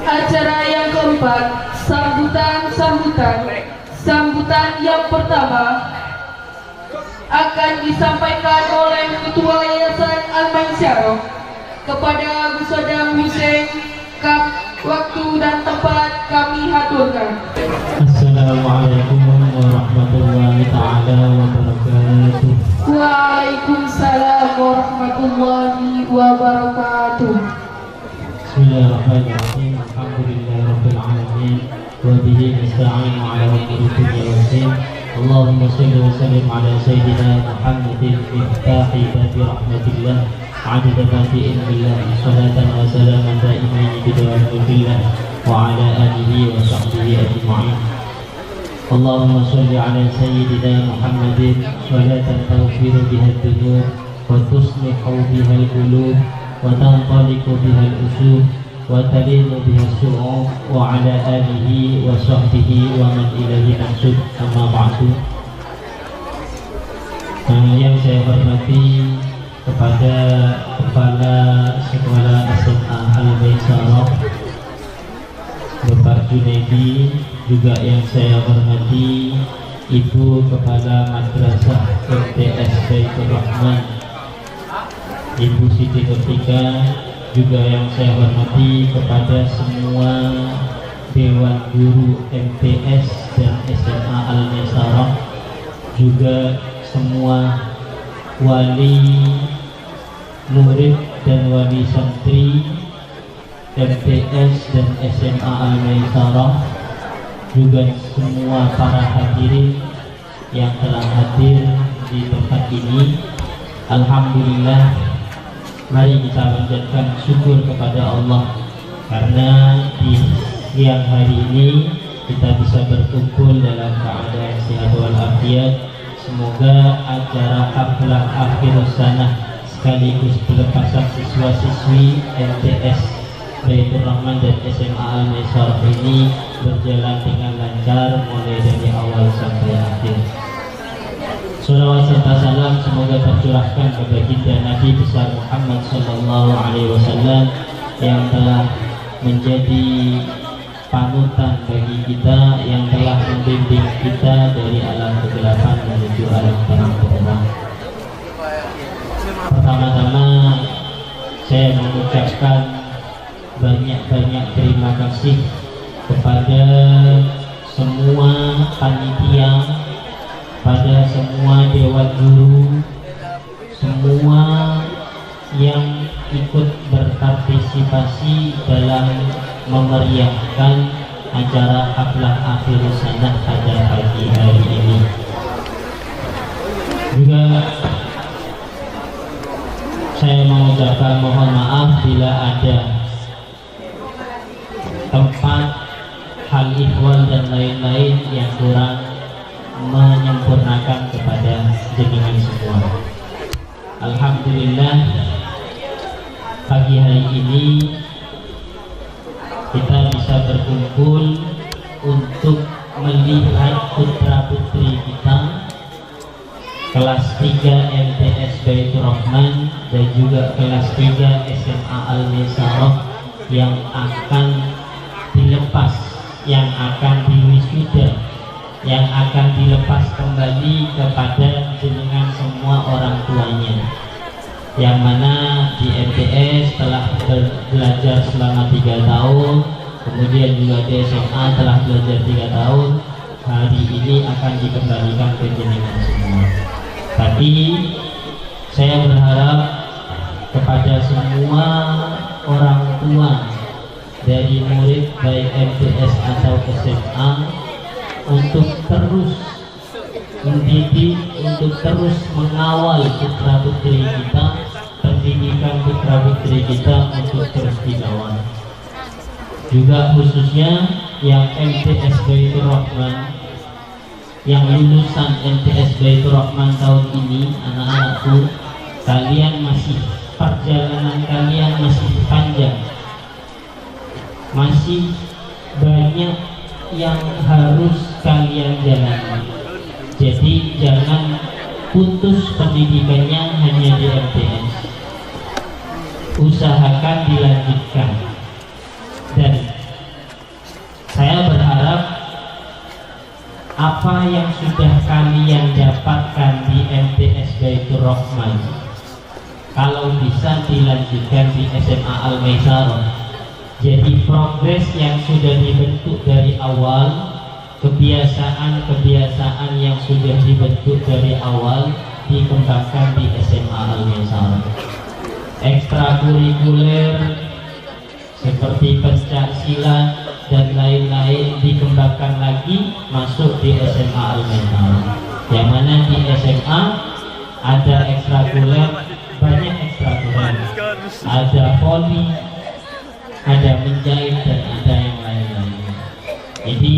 Acara yang keempat, sambutan yang pertama akan disampaikan oleh Ketua Yayasan Al-Maisyarah kepada Gus Sadam Hussein. Waktu dan tempat kami haturkan. Assalamualaikum warahmatullahi taala wabarakatuh. Waalaikumsalam warahmatullahi wabarakatuh. Bismillahirrahmanirrahim. Alhamdulillahirabbil alamin wa bihi nasta'inu ala umuri dunya waddin. Allahumma shalli wa sallim ala sayyidina Muhammadin miftahi babi rahmatillah adada ma fi ilmillah salatan wa salaman daimain bidawami billah wa ala alihi wa sahbihi ajma'in. Allahumma shalli ala sayyidina Muhammadin salatan taghfiru biha ad-dunub wa tuslihu biha al-qulub wa tanṭaliqu biha al-usub wa talinu biha as-su'ub wa ala alihi wa sahbihi wa man ilaihi mansub. Amma ba'du. Yang saya hormati kepada Kepala Sekolah SMA Al-Maisyarah Bapak Junaidi, juga yang saya hormati Ibu Kepala Madrasah MTS Baitur Rahman Ibu Siti Nurtika, juga yang saya hormati kepada semua Dewan Guru MTS dan SMA Al-Maisyarah, juga semua wali murid dan wali santri MTS dan SMA Al-Maisyarah, juga semua para hadirin yang telah hadir di tempat ini. Alhamdulillah, mari kita panjatkan syukur kepada Allah karena di siang hari ini kita bisa berkumpul dalam keadaan sehat walafiat. Semoga acara haflah akhir sanah sekaligus pelepasan siswa-siswi MTS Baitur Rahman dan SMA Al-Maisyarah ini berjalan dengan lancar mulai dari awal sampai akhir. Salawat serta salam semoga tercurahkan kepada baginda Nabi besar Muhammad sallallahu alaihi wasallam yang telah menjadi panutan bagi kita, yang telah membimbing kita dari alam kegelapan menuju alam terang benderang. Pertama-tama saya mengucapkan banyak-banyak terima kasih kepada semua panitia, pada semua dewan guru, semua yang ikut berpartisipasi dalam memeriahkan acara haflah akhir sanah pada pagi hari ini. Juga saya mengucapkan mohon maaf bila ada tempat, hal ihwal dan lain-lain yang kurang menyempurnakan kepada jenengan semua. Alhamdulillah, pagi hari ini kita bisa berkumpul untuk melihat putra putri kita kelas 3 MTS Baitur Rahman dan juga kelas 3 SMA Al-Maisyarah yang akan dilepas, yang akan diwisuda, yang akan dilepas kembali kepada jenengan semua orang tuanya, yang mana di MTS telah belajar selama 3 tahun, kemudian juga di SMA telah belajar 3 tahun. Hari ini akan dikembalikan ke jenengan semua. Tapi saya berharap kepada semua orang tua dari murid baik MTS atau SMA untuk terus mendidik, untuk terus mengawal putra putri kita, pendidikan putra putri kita untuk terus dikawal. Juga khususnya yang MTS Baitur Rahman, yang lulusan MTS Baitur Rahman tahun ini, anak-anakku, kalian masih, perjalanan kalian masih panjang, masih banyak yang harus kalian jalani. Jadi jangan putus pendidikannya hanya di MTS, usahakan dilanjutkan. Dan Saya berharap apa yang sudah kalian dapatkan di MTS Baitur Rahman, kalau bisa dilanjutkan di SMA Al-Maisarah. Jadi progres yang sudah dibentuk dari awal, kebiasaan-kebiasaan yang sudah dibentuk dari awal dikembangkan di SMA Al-Maisarah. Ekstrakurikuler seperti pencak silat dan lain-lain dikembangkan lagi masuk di SMA Al-Maisarah. Yang mana di SMA ada ekstrakurikuler, banyak ekstrakurikuler, ada voli, ada menjahit, dan ada yang lain-lain. Jadi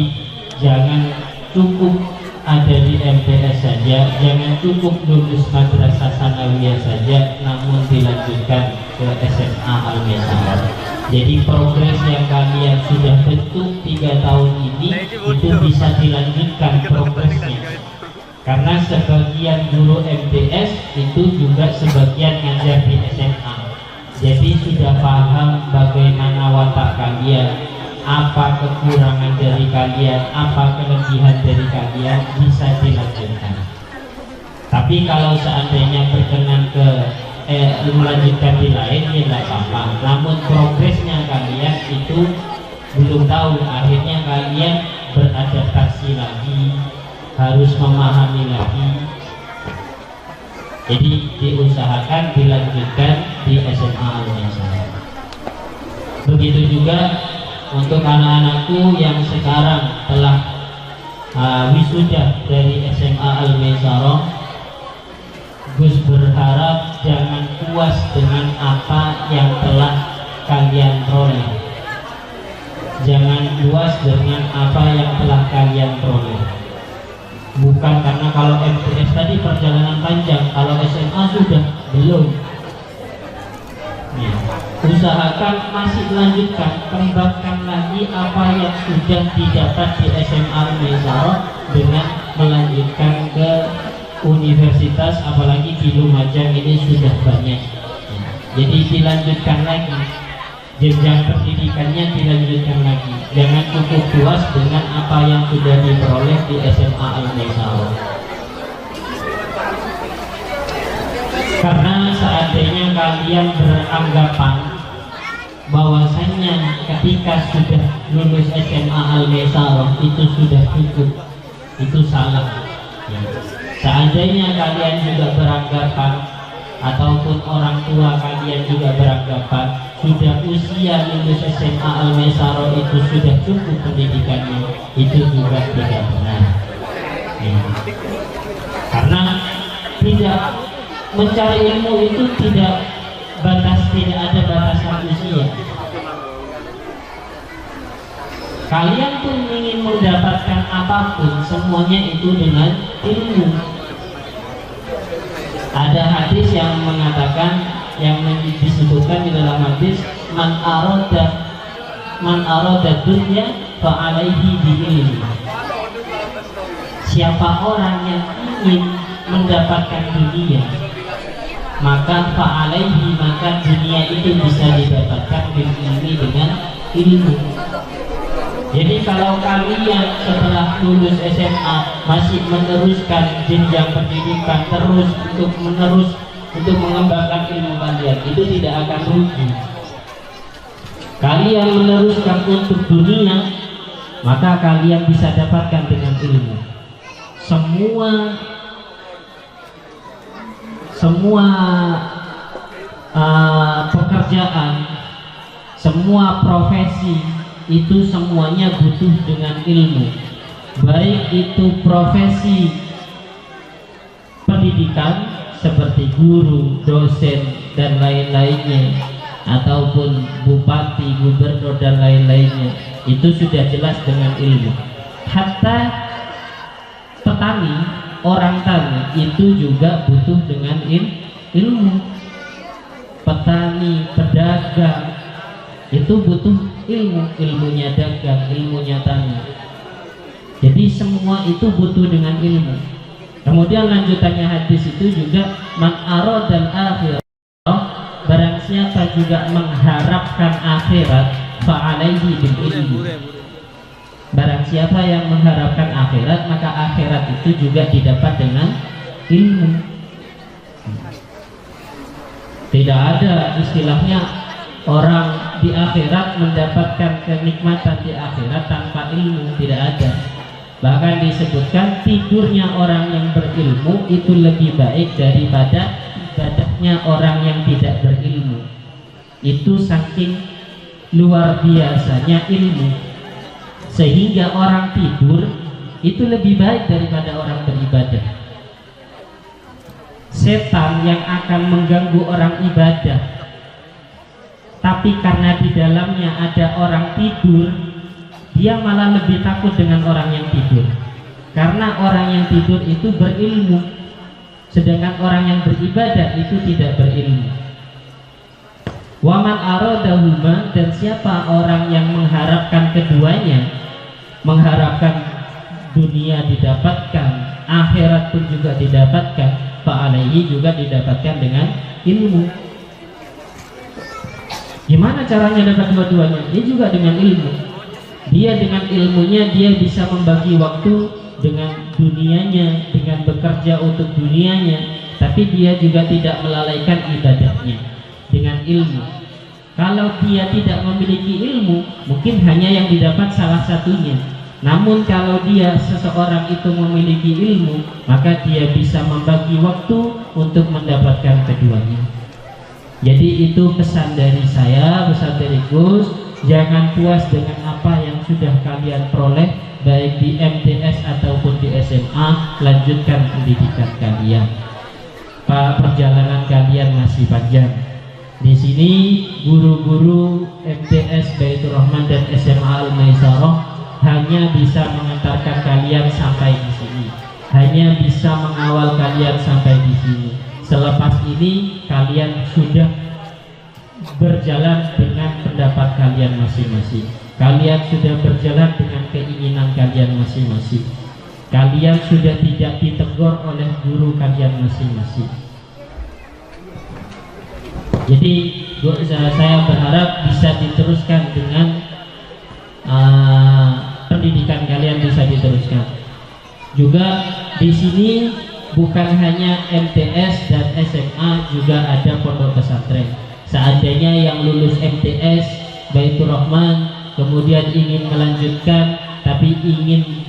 jangan cukup ada di MTS saja, jangan cukup lulus madrasah sanawiyah saja, namun dilanjutkan ke SMA Al-Maisarah. Jadi progres yang kalian sudah bentuk 3 tahun ini itu bisa dilanjutkan progresnya. Karena sebagian guru MTS itu juga sebagian ngajar di SMA. Jadi sudah paham bagaimana watak kalian, apa kekurangan dari kalian, apa kelebihan dari kalian, bisa dilanjutkan. Tapi kalau seandainya berkenan ke melanjutkan di lain, ya tidak apa-apa. Namun progresnya kalian itu belum tahu, akhirnya kalian beradaptasi lagi, harus memahami lagi. Jadi diusahakan dilanjutkan di SMA Al-Maisarah. Begitu juga untuk anak-anakku yang sekarang telah wisuda dari SMA Al-Maisarah, Gus berharap jangan puas dengan apa yang telah kalian peroleh. Jangan puas dengan apa yang telah kalian peroleh. Bukan karena kalau MTS tadi perjalanan panjang, kalau SMA sudah belum. Ya. Usahakan masih lanjutkan, kembangkan lagi apa yang sudah didapat di SMA Al-Maisarah dengan melanjutkan ke universitas, apalagi di Lumajang ini sudah banyak. Jadi dilanjutkan lagi, jenjang pendidikannya dilanjutkan lagi. Jangan cukup puas dengan apa yang sudah diperoleh di SMA Al-Maisarah. Karena seandainya kalian beranggapan bahwasanya ketika sudah lulus SMA Al-Maisarah itu sudah cukup, itu salah. Seandainya kalian juga beranggapan, ataupun orang tua kalian juga beranggapan sudah usia lulus SMA Al-Maisarah itu sudah cukup pendidikannya, itu juga tidak benar. Karena tidak mencari ilmu itu tidak ada batasan usia. Kalian pun ingin mendapatkan apapun, semuanya itu dengan ilmu. Ada hadis yang mengatakan, yang disebutkan di dalam hadis, man arada dunya fa alaihi bi'ilmi. Siapa orang yang ingin mendapatkan dunia, maka fa alaihi, maka dunia itu bisa didapatkan dengan ilmu. Jadi kalau kalian setelah lulus SMA masih meneruskan jenjang pendidikan untuk mengembangkan ilmu kalian, itu tidak akan rugi. Kalian meneruskan untuk dunia, maka kalian bisa dapatkan dengan ilmu. Semua pekerjaan, semua profesi itu semuanya butuh dengan ilmu. Baik itu profesi pendidikan seperti guru, dosen, dan lain-lainnya, ataupun bupati, gubernur, dan lain-lainnya, itu sudah jelas dengan ilmu. Hatta petani, orang tani itu juga butuh dengan ilmu. Petani, pedagang itu butuh ilmu, ilmunya dagang, ilmunya tani. Jadi semua itu butuh dengan ilmu. Kemudian lanjutannya hadis itu juga, man aradal akhirah, barang siapa juga mengharapkan akhirat, fa alaihi bil ilmi, Barang siapa yang mengharapkan akhirat, maka akhirat itu juga didapat dengan ilmu. Tidak ada istilahnya orang di akhirat mendapatkan kenikmatan di akhirat tanpa ilmu, tidak ada. Bahkan disebutkan tidurnya orang yang berilmu itu lebih baik daripada ibadahnya orang yang tidak berilmu. Itu saking luar biasanya ilmu, sehingga orang tidur itu lebih baik daripada orang beribadah. Setan yang akan mengganggu orang ibadah, tapi karena di dalamnya ada orang tidur, dia malah lebih takut dengan orang yang tidur. Karena orang yang tidur itu berilmu, sedangkan orang yang beribadah itu tidak berilmu. Waman aradahuma, dan siapa orang yang mengharapkan keduanya, mengharapkan dunia didapatkan, akhirat pun juga didapatkan, fa'alaihi juga didapatkan dengan ilmu. Gimana caranya dapat dua-duanya? Dia juga dengan ilmu. Dia dengan ilmunya dia bisa membagi waktu dengan dunianya, dengan bekerja untuk dunianya, tapi dia juga tidak melalaikan ibadahnya dengan ilmu. Kalau dia tidak memiliki ilmu, mungkin hanya yang didapat salah satunya. Namun kalau dia seseorang itu memiliki ilmu, maka dia bisa membagi waktu untuk mendapatkan keduanya. Jadi itu pesan dari saya, pesan dari Gus. Jangan puas dengan apa yang sudah kalian peroleh, baik di MTS ataupun di SMA. Lanjutkan pendidikan kalian. Perjalanan kalian masih panjang. Di sini guru-guru MTS Baitur Rahman dan SMA Al-Maisarah hanya bisa mengantarkan kalian sampai di sini, hanya bisa mengawal kalian sampai di sini. Selepas ini kalian sudah berjalan dengan pendapat kalian masing-masing. Kalian sudah berjalan dengan keinginan kalian masing-masing. Kalian sudah tidak ditegur oleh guru kalian masing-masing. Jadi saya berharap bisa diteruskan dengan pendidikan kalian bisa diteruskan. Juga di sini bukan hanya MTS dan SMA, juga ada pondok pesantren. Seandainya yang lulus MTS Baitur Rahman kemudian ingin melanjutkan tapi ingin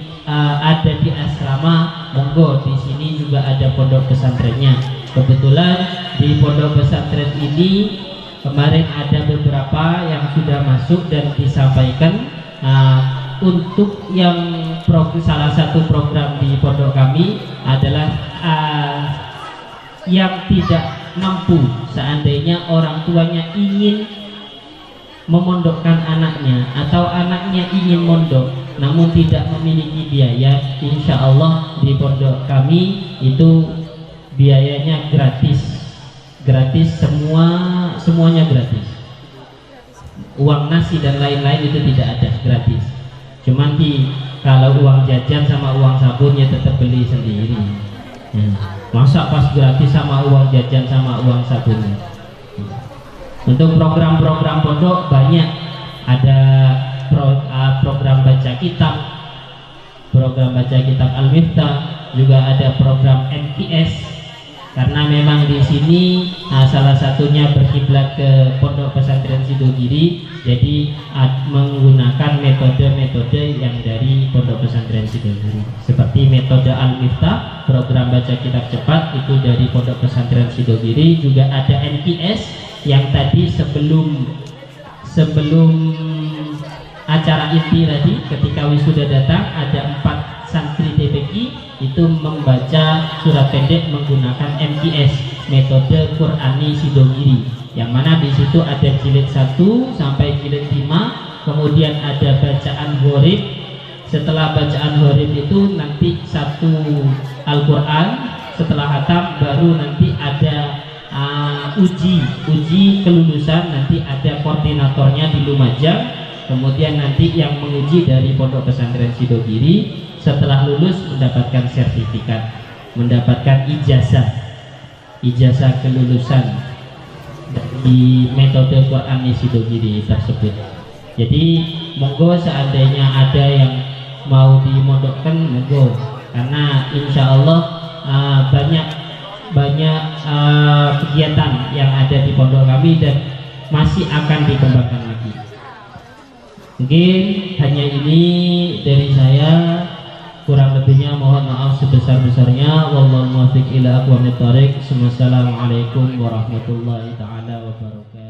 ada di asrama, monggo di sini juga ada pondok pesantrennya. Kebetulan di pondok pesantren ini kemarin ada beberapa yang sudah masuk dan disampaikan. Untuk yang salah satu program di pondok kami adalah yang tidak mampu, seandainya orang tuanya ingin memondokkan anaknya atau anaknya ingin mondok namun tidak memiliki biaya, insya Allah di pondok kami itu biayanya gratis, semuanya gratis. Uang nasi dan lain-lain itu tidak ada, gratis. Cuman kalau uang jajan sama uang sabunnya tetap beli sendiri. Masa pas gratis sama uang jajan sama uang sabunnya. Untuk program-program pondok banyak, ada program baca kitab, Al-Miftah, juga ada program MTS. Karena memang di sini salah satunya berkiblat ke Pondok Pesantren Sidogiri, jadi menggunakan metode-metode yang dari Pondok Pesantren Sidogiri, seperti metode Al-Miftah, program baca kitab cepat itu dari Pondok Pesantren Sidogiri. Juga ada NPS yang tadi sebelum acara inti tadi, ketika wisuda datang ada 4 santri TPQ itu membaca surat pendek menggunakan MTS, metode Qur'ani Sidogiri, yang mana di situ ada jilid 1 sampai jilid 5, kemudian ada bacaan gharib. Setelah bacaan gharib itu nanti 1 Al-Quran, setelah khatam baru nanti ada uji kelulusan, nanti ada koordinatornya di Lumajang, kemudian nanti yang menguji dari Pondok Pesantren Sidogiri. Setelah lulus mendapatkan sertifikat, mendapatkan ijazah kelulusan dari metode Qur'an Sidogiri tersebut. Jadi monggo seandainya ada yang mau dimondokkan monggo, karena insya Allah banyak kegiatan yang ada di pondok kami dan masih akan dikembangkan lagi. Mungkin hanya ini dari saya, kurang lebihnya mohon maaf sebesar-besarnya. Wallahu muwaffiq ila aqwamit thoriq. Wassalamualaikum warahmatullahi taala wabarakatuh.